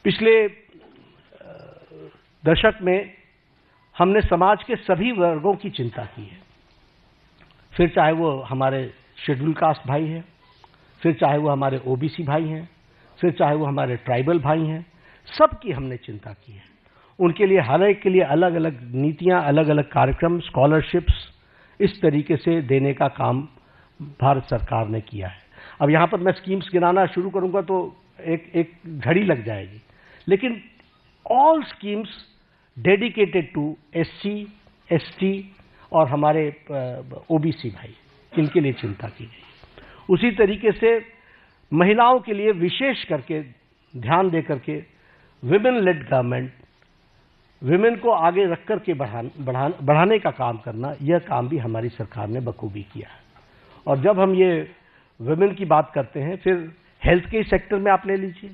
पिछले दशक में हमने समाज के सभी वर्गों की चिंता की है, फिर चाहे वो हमारे शेड्यूल कास्ट भाई हैं, फिर चाहे वो हमारे ओबीसी भाई हैं, फिर चाहे वो हमारे ट्राइबल भाई हैं, सबकी हमने चिंता की है। उनके लिए हर एक के लिए अलग अलग नीतियां, अलग अलग कार्यक्रम, स्कॉलरशिप्स इस तरीके से देने का काम भारत सरकार ने किया है। अब यहां पर मैं स्कीम्स गिनाना शुरू करूंगा तो एक घड़ी लग जाएगी, लेकिन all schemes dedicated to SC, ST और हमारे ओबीसी भाई, इनके लिए चिंता की गई। उसी तरीके से महिलाओं के लिए विशेष करके ध्यान दे करके विमेन लेड गवर्नमेंट, विमेन को आगे रख करके बढ़ाने का काम करना, यह काम भी हमारी सरकार ने बखूबी किया है। और जब हम ये विमेन की बात करते हैं, फिर हेल्थ के सेक्टर में आप ले लीजिए,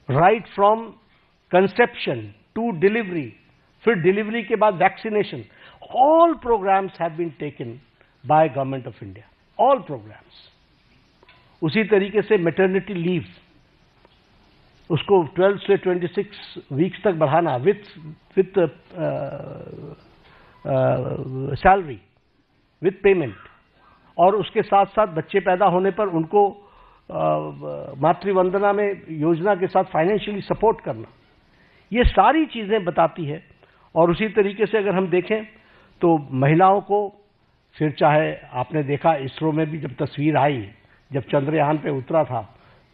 right from conception to delivery, फिर डिलीवरी के बाद vaccination, all programmes have been taken by government of India, all programmes. उसी तरीके से मैटरनिटी लीव, उसको 12 से 26 वीक्स तक बढ़ाना विथ सैलरी, विथ पेमेंट, और उसके साथ साथ बच्चे पैदा होने पर उनको मातृवंदना में योजना के साथ फाइनेंशियली सपोर्ट करना, ये सारी चीजें बताती है। और उसी तरीके से अगर हम देखें तो महिलाओं को, फिर चाहे आपने देखा इसरो में भी जब तस्वीर आई, जब चंद्रयान पे उतरा था,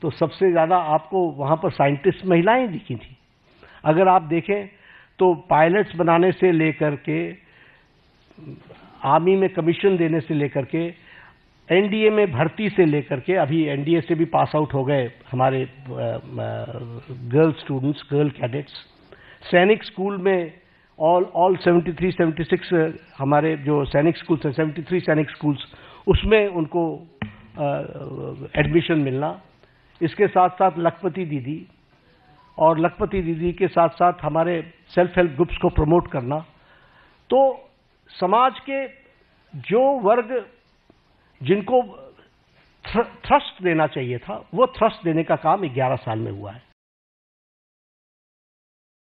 तो सबसे ज्यादा आपको वहां पर साइंटिस्ट महिलाएं दिखी थी। अगर आप देखें तो पायलट्स बनाने से लेकर के, आर्मी में कमीशन देने से लेकर के, एनडीए में भर्ती से लेकर के, अभी एनडीए से भी पास आउट हो गए हमारे गर्ल स्टूडेंट्स, गर्ल कैडेट्स, सैनिक स्कूल में ऑल 73, 76 हमारे जो सैनिक स्कूल्स हैं, 73 सैनिक स्कूल्स, उसमें उनको एडमिशन मिलना। इसके साथ साथ लखपति दीदी, और लखपति दीदी के साथ साथ हमारे सेल्फ हेल्प ग्रुप्स को प्रमोट करना। तो समाज के जो वर्ग जिनको थ्रस्ट देना चाहिए था, वो थ्रस्ट देने का काम 11 साल में हुआ है।